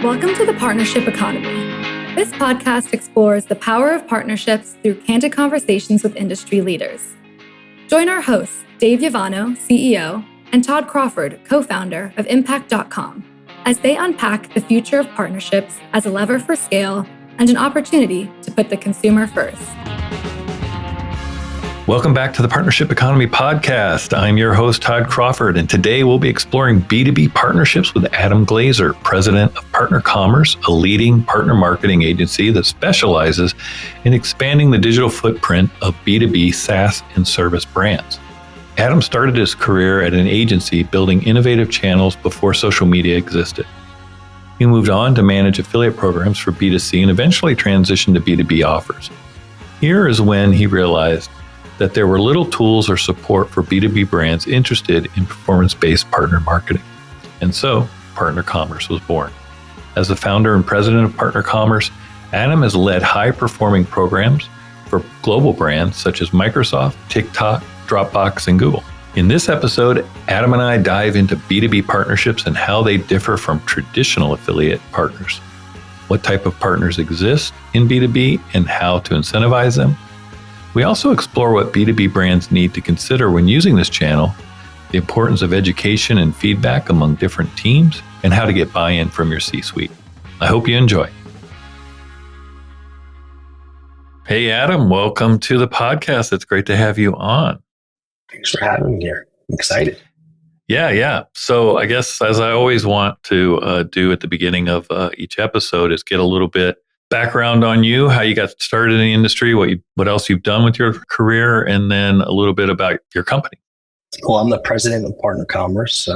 Welcome to the Partnership Economy. This podcast explores the power of partnerships through candid conversations with industry leaders. Join our hosts, Dave Yavano, CEO, and Todd Crawford, co-founder of Impact.com, as they unpack the future of partnerships as a lever for scale and an opportunity to put the consumer first. Welcome back to the Partnership Economy podcast. I'm your host, Todd Crawford, and today we'll be exploring B2B partnerships with Adam Glazer, president of Partner Commerce, a leading partner marketing agency that specializes in expanding the digital footprint of B2B SaaS and service brands. Adam started his career at an agency building innovative channels before social media existed. He moved on to manage affiliate programs for B2C and eventually transitioned to B2B offers. Here is when he realized that there were little tools or support for B2B brands interested in performance-based partner marketing. And so, Partner Commerce was born. As the founder and president of Partner Commerce, Adam has led high-performing programs for global brands such as Microsoft, TikTok, Dropbox, and Google. In this episode, Adam and I dive into B2B partnerships and how they differ from traditional affiliate partners, what type of partners exist in B2B and how to incentivize them. We also explore what B2B brands need to consider when using this channel, the importance of education and feedback among different teams, and how to get buy-in from your C-suite. I hope you enjoy. Hey, Adam, welcome to the podcast. It's great to have you on. Thanks for having me here. I'm excited. Yeah. So I guess as I always want to do at the beginning of each episode is get a little bit background on you, how you got started in the industry, what else you've done with your career, and then a little bit about your company. Well, I'm the president of Partner Commerce.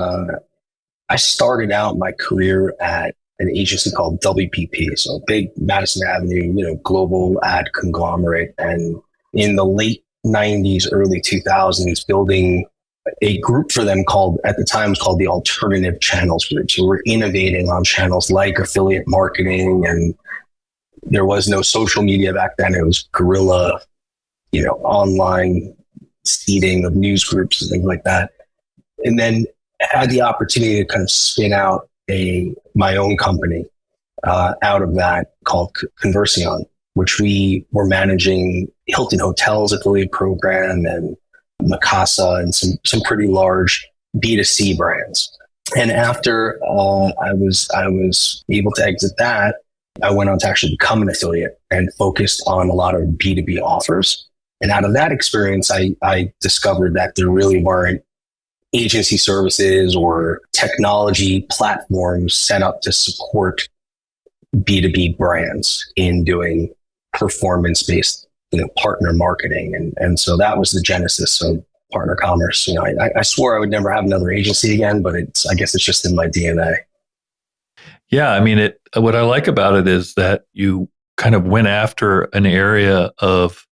I started out my career at an agency called WPP, so big Madison Avenue, global ad conglomerate, and in the late 90s, early 2000s, building a group for them at the time called the Alternative Channels Group. So we're innovating on channels like affiliate marketing, and there was no social media back then. It was guerrilla, online seeding of news groups and things like that. And then had the opportunity to kind of spin out my own company out of that called Conversion, which we were managing Hilton Hotels affiliate program and Mikasa and some pretty large B2C brands. And after I was able to exit that, I went on to actually become an affiliate and focused on a lot of B2B offers. And out of that experience, I discovered that there really weren't agency services or technology platforms set up to support B2B brands in doing performance-based, partner marketing. And so that was the genesis of Partner Commerce. I swore I would never have another agency again, but I guess it's just in my DNA. Yeah, I mean, what I like about it is that you kind of went after an area of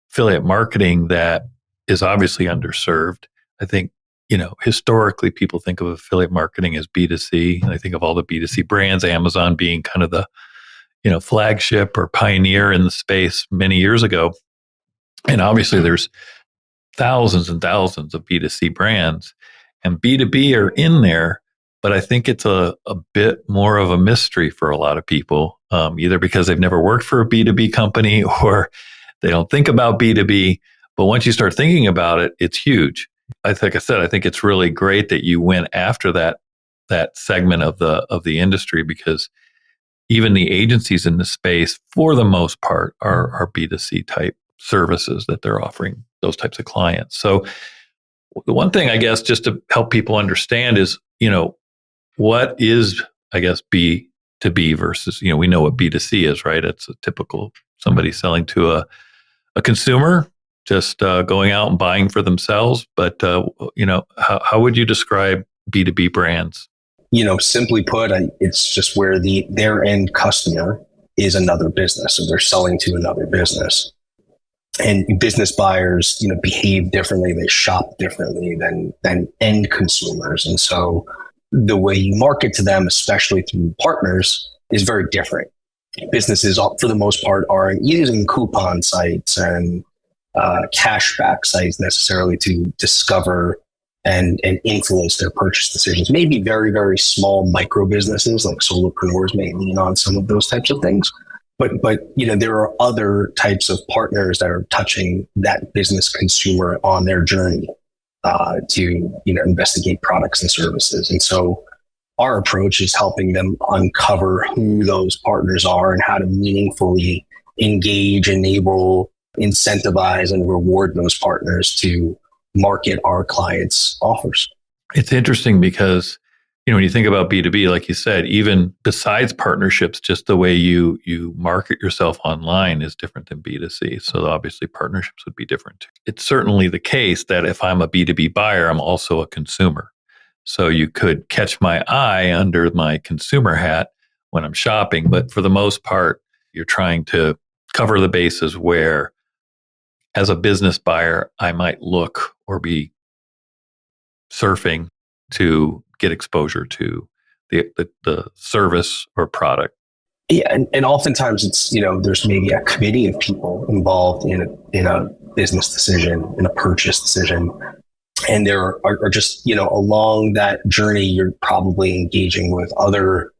affiliate marketing that is obviously underserved. I think, historically people think of affiliate marketing as B2C, and I think of all the B2C brands, Amazon being kind of the, flagship or pioneer in the space many years ago. And obviously there's thousands and thousands of B2C brands, and B2B are in there. But I think it's a bit more of a mystery for a lot of people, either because they've never worked for a B2B company or they don't think about B2B. But once you start thinking about it, it's huge. I think it's really great that you went after that segment of the industry, because even the agencies in the space, for the most part, are B2C type services that they're offering those types of clients. So the one thing, I guess, just to help people understand is, what is, I guess, B2B versus, we know what B2C is, right? It's a typical somebody selling to a consumer, just going out and buying for themselves. But, how would you describe B2B brands? Simply put, it's just where their end customer is another business, so they're selling to another business. And business buyers, behave differently. They shop differently than end consumers. And so the way you market to them, especially through partners, is very different. Businesses, for the most part, aren't using coupon sites and cashback sites necessarily to discover and influence their purchase decisions. Maybe very, very small micro businesses like solopreneurs may lean on some of those types of things. But there are other types of partners that are touching that business consumer on their journey to investigate products and services. And so our approach is helping them uncover who those partners are and how to meaningfully engage, enable, incentivize, and reward those partners to market our clients' offers. It's interesting because, when you think about B2B, like you said, even besides partnerships, just the way you market yourself online is different than B2C. So obviously partnerships would be different too. It's certainly the case that if I'm a B2B buyer, I'm also a consumer. So you could catch my eye under my consumer hat when I'm shopping. But for the most part, you're trying to cover the bases where, as a business buyer, I might look or be surfing to get exposure to the service or product. Yeah, and oftentimes it's there's maybe a committee of people involved in a business decision, in a purchase decision, and there are just along that journey you're probably engaging with other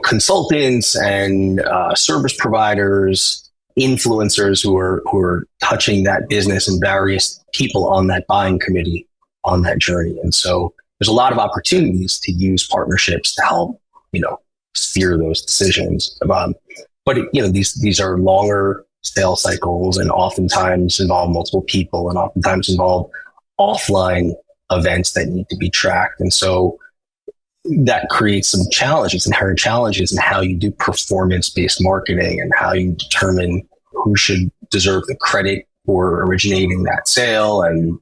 consultants and service providers, influencers who are touching that business and various people on that buying committee on that journey. And so there's a lot of opportunities to use partnerships to help, steer those decisions. But these are longer sales cycles and oftentimes involve multiple people and oftentimes involve offline events that need to be tracked. And so that creates some challenges, inherent challenges in how you do performance-based marketing and how you determine who should deserve the credit for originating that sale and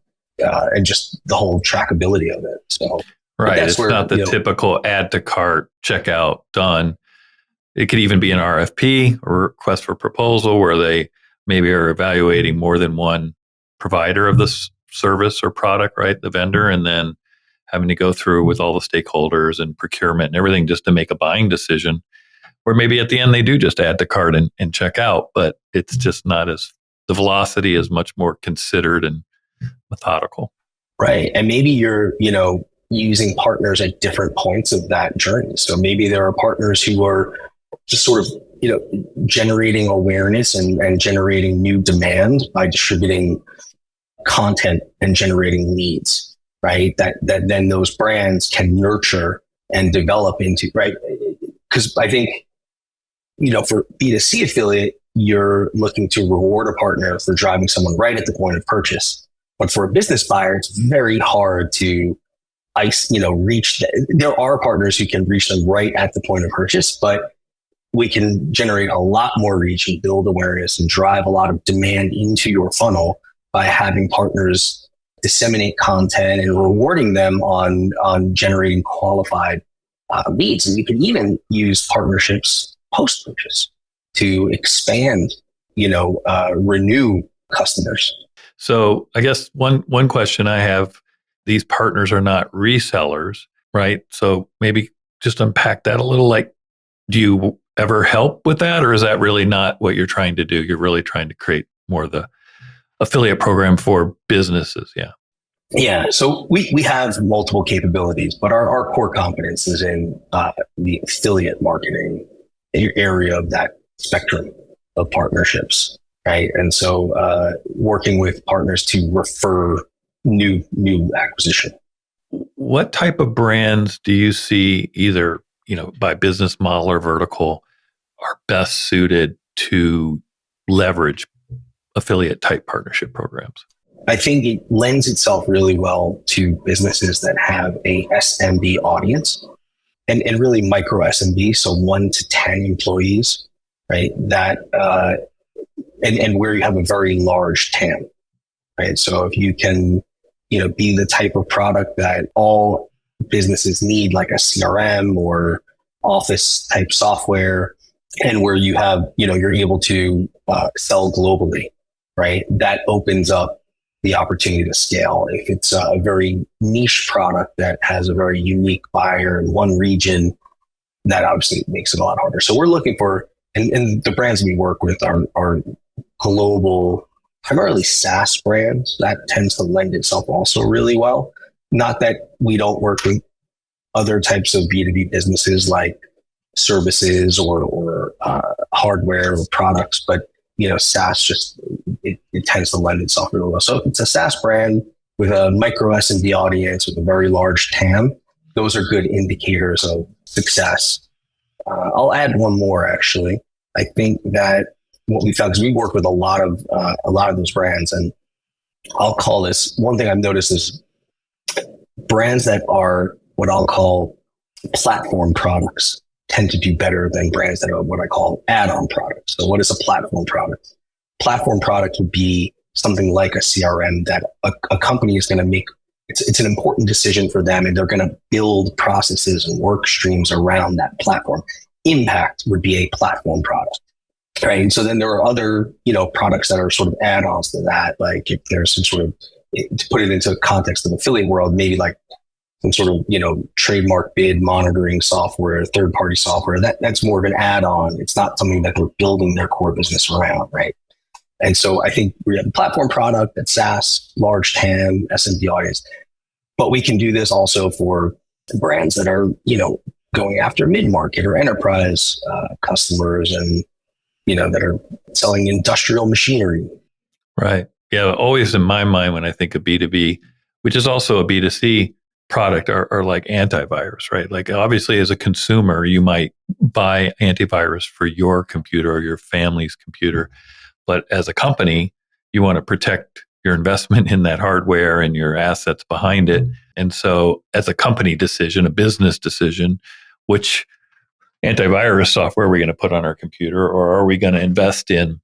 just the whole trackability of it. So, right. It's not the typical add to cart, checkout, done. It could even be an RFP or request for proposal where they maybe are evaluating more than one provider of this service or product, right? The vendor, and then having to go through with all the stakeholders and procurement and everything just to make a buying decision. Or maybe at the end they do just add to cart and check out, but it's just not the velocity is much more considered and methodical. Right. And maybe you're, using partners at different points of that journey. So maybe there are partners who are just sort of, generating awareness and generating new demand by distributing content and generating leads, right? That then those brands can nurture and develop into, right? Because I think, for B2C affiliate, you're looking to reward a partner for driving someone right at the point of purchase. But for a business buyer, it's very hard to reach. There are partners who can reach them right at the point of purchase, but we can generate a lot more reach and build awareness and drive a lot of demand into your funnel by having partners disseminate content and rewarding them on generating qualified leads. And you can even use partnerships post-purchase to expand, renew customers. So I guess one question I have, these partners are not resellers, right? So maybe just unpack that a little. Like, do you ever help with that? Or is that really not what you're trying to do? You're really trying to create more of the affiliate program for businesses. Yeah. Yeah. So we have multiple capabilities, but our core competence is in the affiliate marketing area of that spectrum of partnerships. Right. And so working with partners to refer new acquisition. What type of brands do you see either, by business model or vertical are best suited to leverage affiliate type partnership programs? I think it lends itself really well to businesses that have a SMB audience and really micro SMB. So 1 to 10 employees, right? That, and where you have a very large TAM, right? So if you can, be the type of product that all businesses need, like a CRM or office type software, and where you have, you're able to sell globally, right? That opens up the opportunity to scale. If it's a very niche product that has a very unique buyer in one region, that obviously makes it a lot harder. So we're looking for, and the brands we work with are global, primarily SaaS brands. That tends to lend itself also really well. Not that we don't work with other types of B2B businesses like services or hardware or products, but SaaS just it tends to lend itself really well. So if it's a SaaS brand with a micro SMB audience with a very large TAM, those are good indicators of success. I'll add one more actually. I think that what we found, because we work with a lot of those brands, and I'll call this one thing I've noticed is brands that are what I'll call platform products tend to do better than brands that are what I call add-on products. So what is a platform product? Platform product would be something like a CRM that a company is going to make. It's an important decision for them, and they're going to build processes and work streams around that platform. Impact would be a platform product, right? And so then there are other, products that are sort of add-ons to that. Like if there's some sort of, to put it into context of the affiliate world, maybe like some sort of, trademark bid monitoring software, third-party software. That's more of an add-on. It's not something that they're building their core business around, right? And so I think we have a platform product that's SaaS, large TAM, SMB audience. But we can do this also for brands that are, going after mid-market or enterprise customers and, that are selling industrial machinery. Right. Yeah. Always in my mind, when I think of B2B, which is also a B2C product, are like antivirus, right? Like obviously as a consumer, you might buy antivirus for your computer or your family's computer. But as a company, you want to protect your investment in that hardware and your assets behind it. And so as a company decision, a business decision, which antivirus software are we going to put on our computer, or are we going to invest in,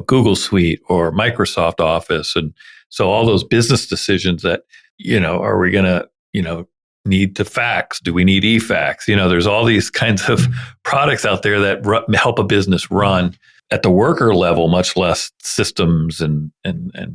Google Suite or Microsoft Office? And so all those business decisions that, are we going to, need to fax? Do we need e-fax? There's all these kinds of products out there that help a business run at the worker level, much less systems and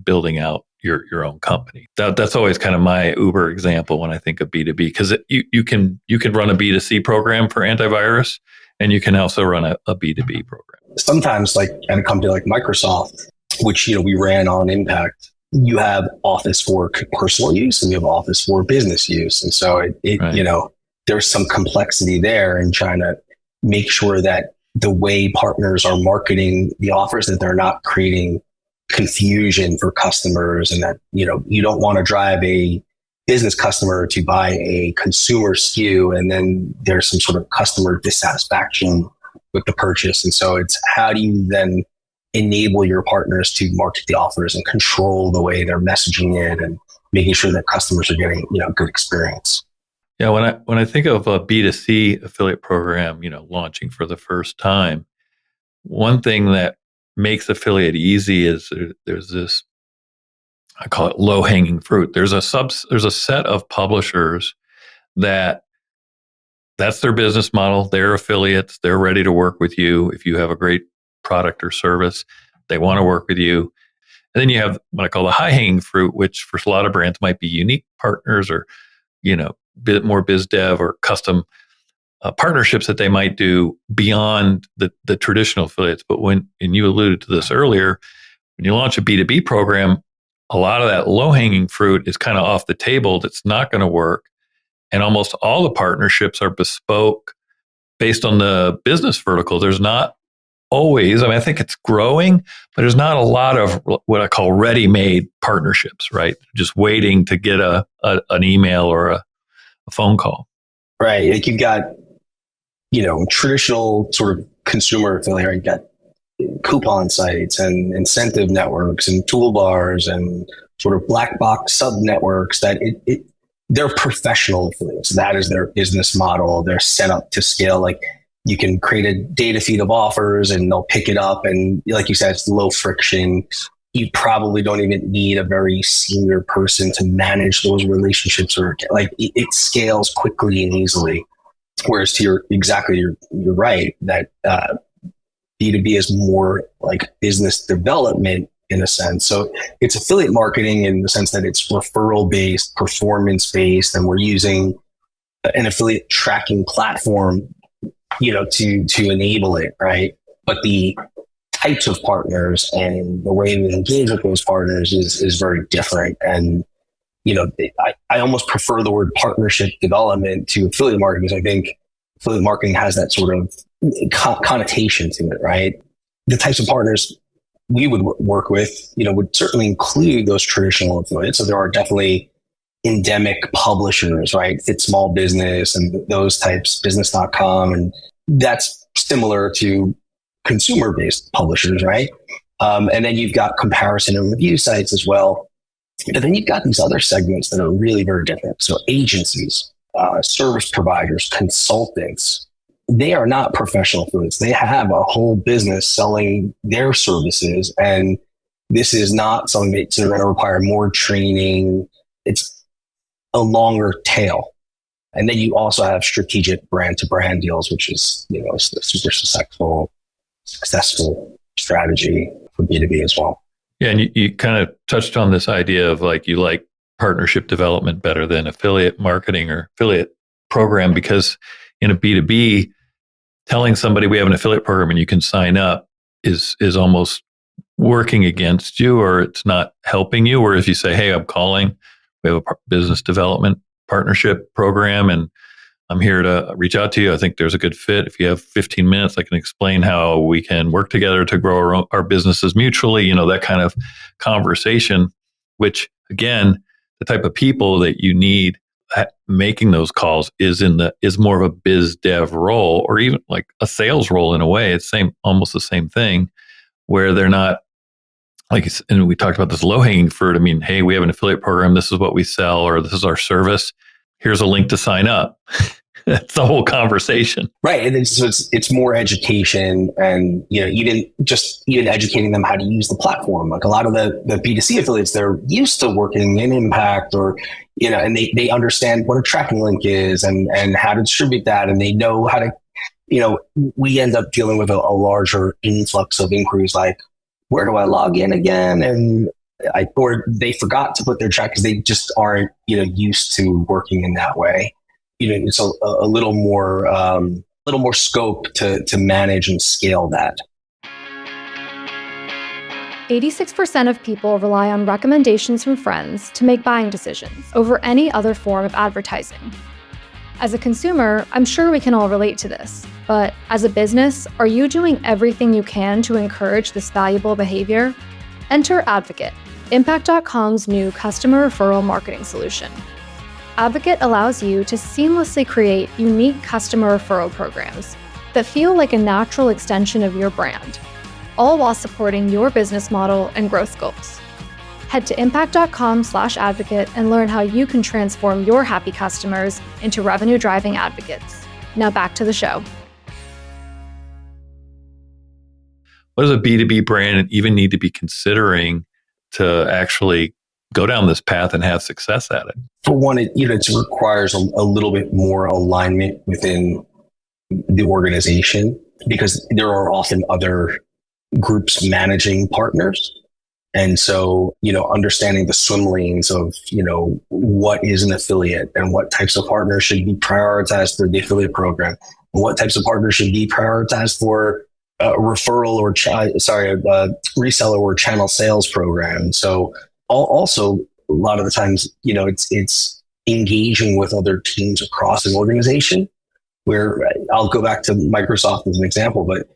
building out your own company. That's always kind of my Uber example when I think of B2B, because you can run a B2C program for antivirus, and you can also run a B2B program. Sometimes, like at a company like Microsoft, which we ran on Impact, you have Office for personal use and you have Office for business use, and so right. There's some complexity there in trying to make sure that the way partners are marketing the offers, that they're not creating confusion for customers, and that, you don't want to drive a business customer to buy a consumer SKU and then there's some sort of customer dissatisfaction with the purchase. And so it's how do you then enable your partners to market the offers and control the way they're messaging it and making sure that customers are getting, good experience. Yeah, when I think of a B2C affiliate program, launching for the first time, one thing that makes affiliate easy is there's this, I call it low-hanging fruit. There's a set of publishers that's their business model. They're affiliates. They're ready to work with you. If you have a great product or service, they want to work with you. And then you have what I call the high-hanging fruit, which for a lot of brands might be unique partners or, bit more biz dev or custom partnerships that they might do beyond the traditional affiliates. But and you alluded to this earlier, when you launch a B2B program, a lot of that low-hanging fruit is kind of off the table. That's not going to work. And almost all the partnerships are bespoke based on the business vertical. There's not always, I think it's growing, but there's not a lot of what I call ready-made partnerships, right? Just waiting to get an email or a phone call. Right. Like you've got, traditional sort of consumer affiliate, you've got coupon sites and incentive networks and toolbars and sort of black box sub networks that they're professional affiliates. That is their business model. They're set up to scale. Like you can create a data feed of offers and they'll pick it up. And like you said, it's low friction. You probably don't even need a very senior person to manage those relationships, or like it scales quickly and easily. Whereas you're right that B2B is more like business development in a sense. So it's affiliate marketing in the sense that it's referral based, performance based, and we're using an affiliate tracking platform, to enable it, right? But the types of partners and the way we engage with those partners is very different. And, I almost prefer the word partnership development to affiliate marketing, because I think affiliate marketing has that sort of connotation to it, right? The types of partners we would work with, would certainly include those traditional affiliates. So there are definitely endemic publishers, right? Fit Small Business and those types, business.com. And that's similar to consumer-based publishers, right? And then you've got comparison and review sites as well. But then you've got these other segments that are really very different. So agencies, service providers, consultants, they are not professional affiliates. They have a whole business selling their services. And this is not something that's going to require more training. It's a longer tail. And then you also have strategic brand to brand deals, which is, a super successful strategy for B2B as well. Yeah. And you kind of touched on this idea of you like partnership development better than affiliate marketing or affiliate program, because in a B2B, telling somebody we have an affiliate program and you can sign up is almost working against you, or it's not helping you. Whereas if you say, hey, I'm calling, we have a business development partnership program and I'm here to reach out to you. I think there's a good fit. If you have 15 minutes, I can explain how we can work together to grow our businesses mutually, that kind of conversation, which again, the type of people that you need making those calls is more of a biz dev role, or even like a sales role in a way. It's almost the same thing, where they're not and we talked about this low hanging fruit. I mean, hey, we have an affiliate program. This is what we sell, or this is our service. Here's a link to sign up. That's the whole conversation. Right. And then, so it's more education and, even educating them how to use the platform. Like a lot of the B2C affiliates, they're used to working in Impact or, and they understand what a tracking link is and how to distribute that. And they know how to, we end up dealing with a larger influx of inquiries like, where do I log in again? And or they forgot to put their track because they just aren't, used to working in that way. It's a little more scope to manage and scale that. 86% of people rely on recommendations from friends to make buying decisions over any other form of advertising. As a consumer, I'm sure we can all relate to this, but as a business, are you doing everything you can to encourage this valuable behavior? Enter Advocate, Impact.com's new customer referral marketing solution. Advocate allows you to seamlessly create unique customer referral programs that feel like a natural extension of your brand, all while supporting your business model and growth goals. Head to impact.com/advocate and learn how you can transform your happy customers into revenue-driving advocates. Now back to the show. What does a B2B brand even need to be considering to actually go down this path and have success at it? For one, it requires a little bit more alignment within the organization, because there are often other groups managing partners. And so, understanding the swim lanes of, what is an affiliate and what types of partners should be prioritized for the affiliate program, and what types of partners should be prioritized for a referral or reseller or channel sales program. So also a lot of the times, it's engaging with other teams across an organization, where I'll go back to Microsoft as an example, but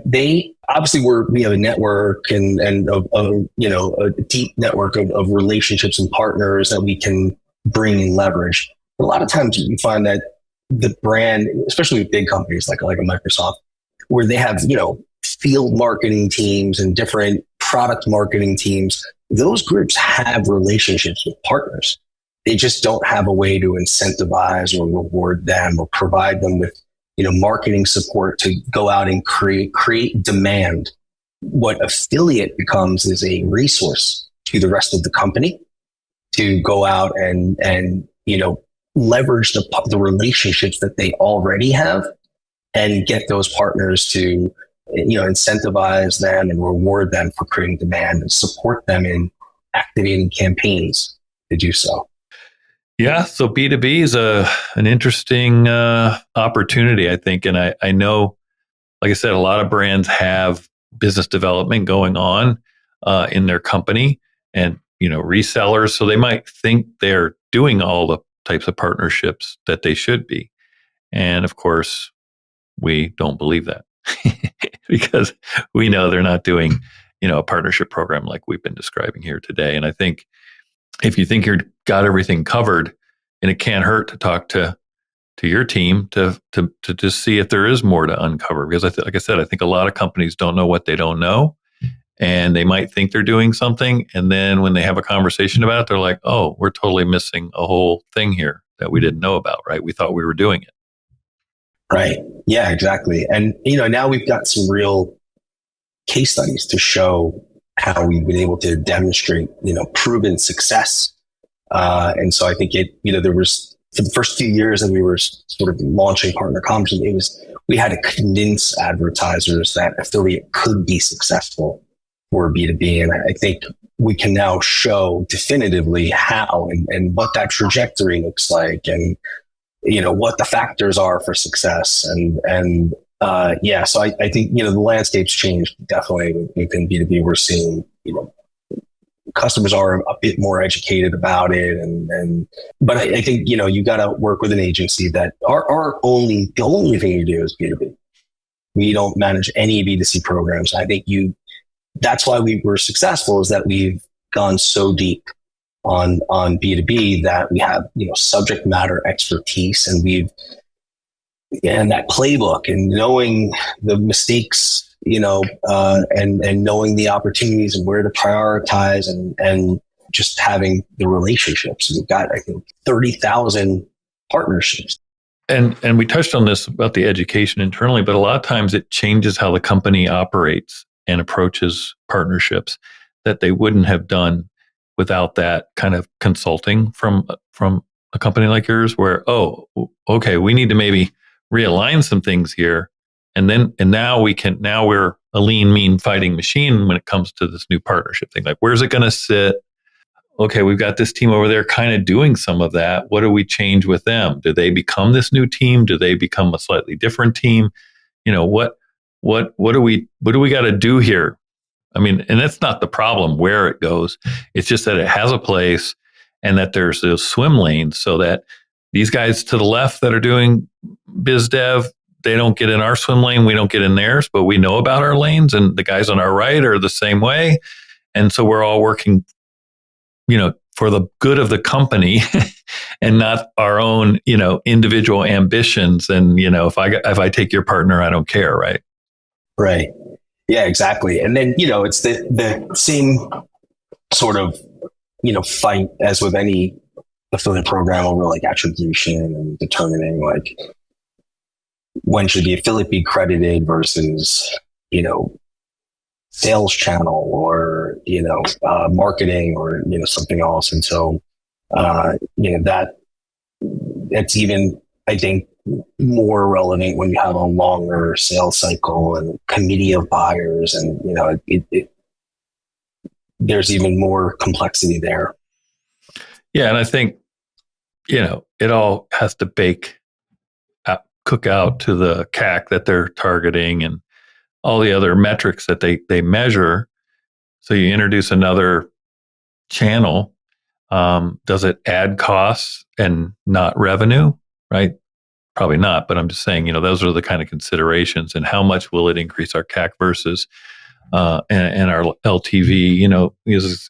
they obviously we have a network and a deep network of relationships and partners that we can bring and leverage. But a lot of times you find that the brand, especially with big companies like a Microsoft, where they have, field marketing teams and different product marketing teams, those groups have relationships with partners. They just don't have a way to incentivize or reward them or provide them with marketing support to go out and create demand. What affiliate becomes is a resource to the rest of the company to go out and leverage the relationships that they already have and get those partners to incentivize them and reward them for creating demand and support them in activating campaigns to do so. Yeah, so B2B is an interesting opportunity, I think. And I know, like I said, a lot of brands have business development going on in their company. And resellers. So they might think they're doing all the types of partnerships that they should be. And of course, we don't believe that because we know they're not doing, a partnership program like we've been describing here today. And I think if you think you've got everything covered, and it can't hurt to talk to your team to just see if there is more to uncover. Because like I said, I think a lot of companies don't know what they don't know, and they might think they're doing something, and then when they have a conversation about it, they're like, "Oh, we're totally missing a whole thing here that we didn't know about." Right? We thought we were doing it. Right. Yeah, exactly. And, now we've got some real case studies to show how we've been able to demonstrate, proven success. And so I think there was, for the first few years that we were sort of launching partner conferences, we had to convince advertisers that affiliate could be successful for B2B. And I think we can now show definitively how and what that trajectory looks like, and what the factors are for success. So I think, the landscape's changed definitely within B2B. We're seeing, customers are a bit more educated about it. But I think, you got to work with an agency that the only thing you do is B2B. We don't manage any B2C programs. I think that's why we were successful, is that we've gone so deep on B2B that we have, subject matter expertise, and that playbook, and knowing the mistakes, and knowing the opportunities and where to prioritize, and just having the relationships. We've got, I think, 30,000 partnerships. And we touched on this about the education internally, but a lot of times it changes how the company operates and approaches partnerships that they wouldn't have done without that kind of consulting from a company like yours, where, oh, okay, we need to maybe realign some things here. And now we're a lean, mean fighting machine when it comes to this new partnership thing. Like, where's it going to sit? Okay, we've got this team over there kind of doing some of that. What do we change with them? Do they become this new team? Do they become a slightly different team? What do we got to do here? I mean, and that's not the problem where it goes. It's just that it has a place, and that there's those swim lanes, so that these guys to the left that are doing biz dev, they don't get in our swim lane, we don't get in theirs, but we know about our lanes, and the guys on our right are the same way. And so we're all working, for the good of the company and not our own, individual ambitions. And, if I take your partner, I don't care. Right. Right. Yeah, exactly. And then, it's the same sort of, fight as with any affiliate program over like attribution and determining like when should the affiliate be credited versus, sales channel or, marketing or, something else. And so, that's even, I think, more relevant when you have a longer sales cycle and committee of buyers, and there's even more complexity there. Yeah, and I think it all has to cook out to the CAC that they're targeting and all the other metrics that they measure. So you introduce another channel. Does it add costs and not revenue? Right? Probably not, but I'm just saying, those are the kind of considerations, and how much will it increase our CAC versus and our LTV,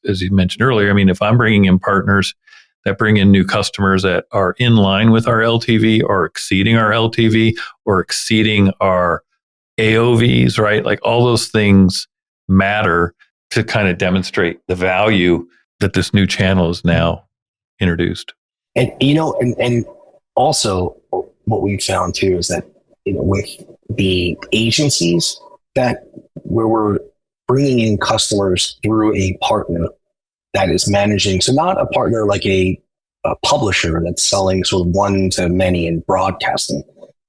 as you mentioned earlier. I mean, if I'm bringing in partners that bring in new customers that are in line with our LTV or exceeding our LTV or exceeding our AOVs, right? Like, all those things matter to kind of demonstrate the value that this new channel is now introduced. And, and also what we found too is that, with the agencies where we're bringing in customers through a partner that is managing, so not a partner like a publisher that's selling sort of one to many in broadcasting,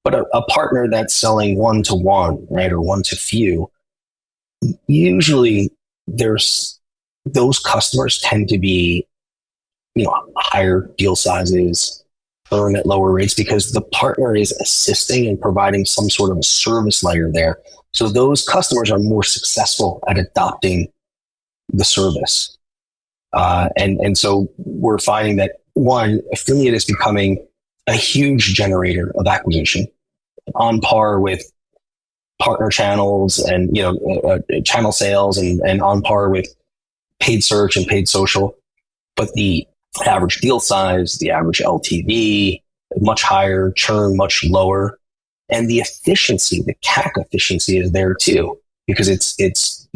but a partner that's selling one to one, right, or one to few. Usually those customers tend to be, higher deal sizes, earn at lower rates, because the partner is assisting and providing some sort of a service layer there. So those customers are more successful at adopting the service. And so we're finding that one, affiliate is becoming a huge generator of acquisition on par with partner channels and, channel sales and on par with paid search and paid social. But the average deal size, the average LTV, much higher, churn much lower. And the efficiency, the CAC efficiency is there too, because it's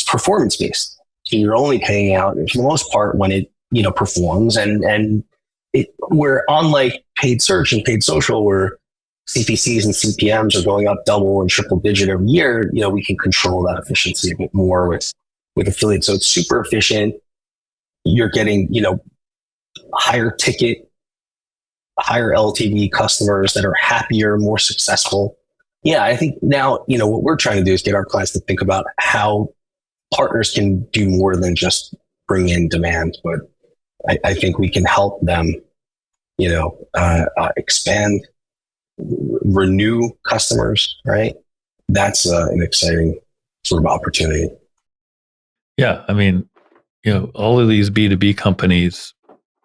performance based. So you're only paying out for the most part when it, performs and where unlike paid search and paid social where CPCs and CPMs are going up double and triple digit every year, we can control that efficiency a bit more with affiliates. So it's super efficient. You're getting, higher ticket, higher LTV customers that are happier, more successful. Yeah, I think now, what we're trying to do is get our clients to think about how partners can do more than just bring in demand. But I think we can help them, expand, renew customers, right? That's an exciting sort of opportunity. Yeah. I mean, all of these B2B companies,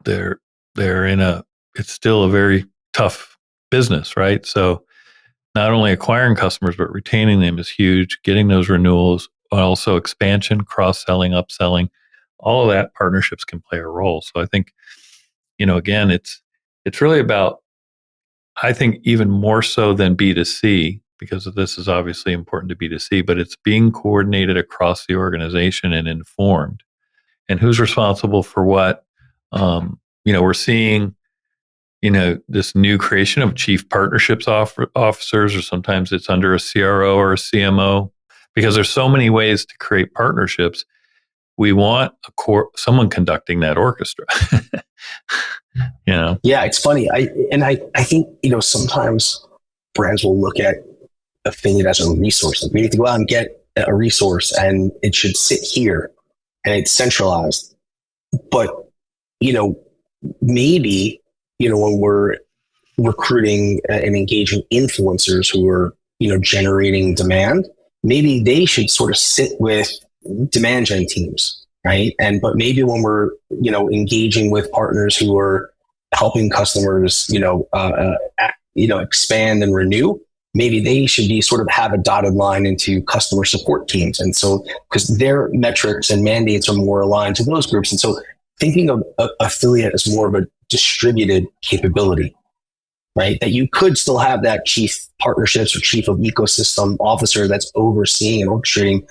they're it's still a very tough business, right? So not only acquiring customers, but retaining them is huge. Getting those renewals, also expansion, cross-selling, upselling, all of that partnerships can play a role. So I think, again, it's really about, I think even more so than B2C, because this is obviously important to B2C, but it's being coordinated across the organization and informed. And who's responsible for what? We're seeing, this new creation of chief partnerships officers, or sometimes it's under a CRO or a CMO, because there's so many ways to create partnerships. We want someone conducting that orchestra. Yeah, it's funny. I think, sometimes brands will look at affiliate as a resource. Like we need to go out and get a resource and it should sit here and it's centralized. But, maybe, when we're recruiting and engaging influencers who are, generating demand, maybe they should sort of sit with demand gen teams, right? But maybe when we're, engaging with partners who are helping customers, expand and renew, maybe they should be sort of have a dotted line into customer support teams. And so, because their metrics and mandates are more aligned to those groups. And so thinking of affiliate as more of a distributed capability, right? That you could still have that chief partnerships or chief of ecosystem officer that's overseeing and orchestrating,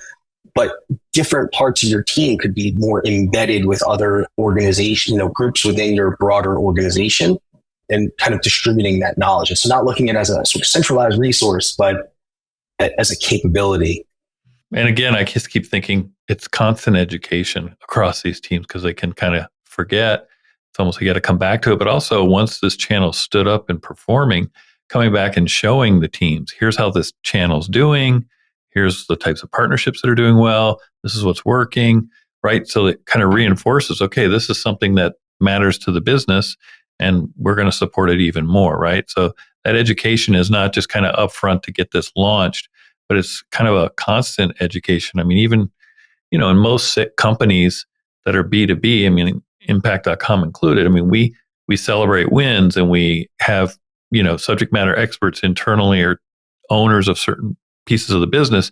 but different parts of your team could be more embedded with other organization, groups within your broader organization and kind of distributing that knowledge. And so not looking at it as a sort of centralized resource, but as a capability. And again, I just keep thinking it's constant education across these teams because they can kind of forget. It's almost like you got to come back to it. But also, once this channel stood up and performing, coming back and showing the teams, here's how this channel's doing. Here's the types of partnerships that are doing well. This is what's working, right? So it kind of reinforces, okay, this is something that matters to the business and we're going to support it even more, right? So that education is not just kind of upfront to get this launched, but it's kind of a constant education. I mean, even, in most companies that are B2B, I mean, impact.com included, I mean, we celebrate wins and we have, subject matter experts internally or owners of certain pieces of the business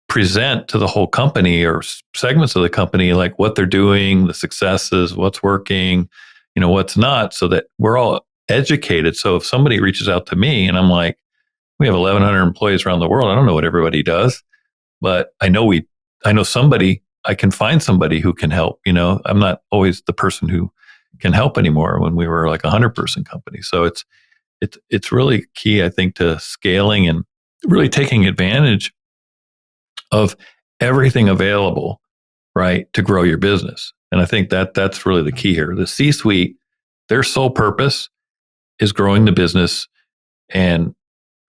present to the whole company or segments of the company, like what they're doing, the successes, what's working, what's not, so that we're all educated. So if somebody reaches out to me and I'm like, we have 1,100 employees around the world. I don't know what everybody does, but I know somebody, I can find somebody who can help. I'm not always the person who can help anymore when we were like a 100-person company. So it's really key, I think, to scaling and really taking advantage of everything available, right, to grow your business. And I think that's really the key here. The C-suite, their sole purpose is growing the business and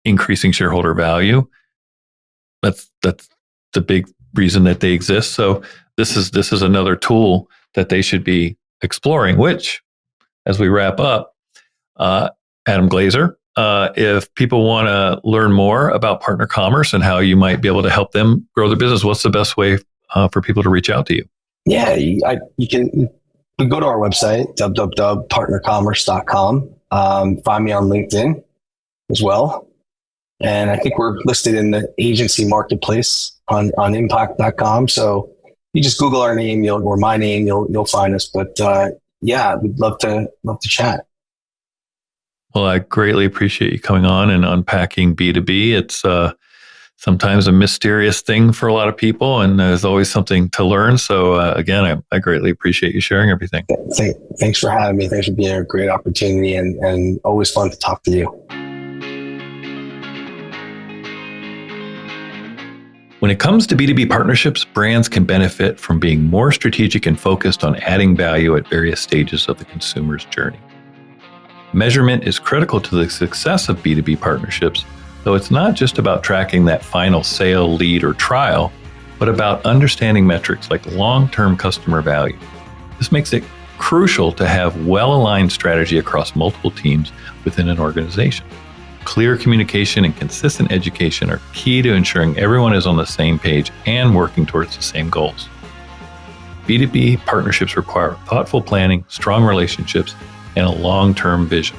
increasing shareholder value. That's the big reason that they exist. So this is another tool that they should be exploring, which, as we wrap up, Adam Glazer, if people want to learn more about partner commerce and how you might be able to help them grow their business, what's the best way for people to reach out to you? Yeah, you can go to our website, www.partnercommerce.com. Find me on LinkedIn as well. And I think we're listed in the agency marketplace on impact.com. So you just Google our name or my name, you'll find us. But yeah, we'd love to chat. Well, I greatly appreciate you coming on and unpacking B2B. It's sometimes a mysterious thing for a lot of people, and there's always something to learn. So again, I greatly appreciate you sharing everything. Thanks for having me. Thanks for being a great opportunity, and always fun to talk to you. When it comes to B2B partnerships, brands can benefit from being more strategic and focused on adding value at various stages of the consumer's journey. Measurement is critical to the success of B2B partnerships, though it's not just about tracking that final sale, lead, or trial, but about understanding metrics like long-term customer value. This makes it crucial to have well-aligned strategy across multiple teams within an organization. Clear communication and consistent education are key to ensuring everyone is on the same page and working towards the same goals. B2B partnerships require thoughtful planning, strong relationships, and a long-term vision.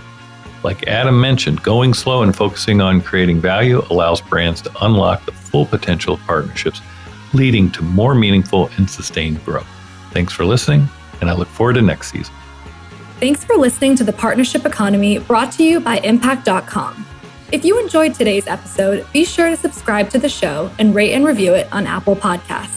Like Adam mentioned, going slow and focusing on creating value allows brands to unlock the full potential of partnerships, leading to more meaningful and sustained growth. Thanks for listening, and I look forward to next season. Thanks for listening to The Partnership Economy, brought to you by Impact.com. If you enjoyed today's episode, be sure to subscribe to the show and rate and review it on Apple Podcasts.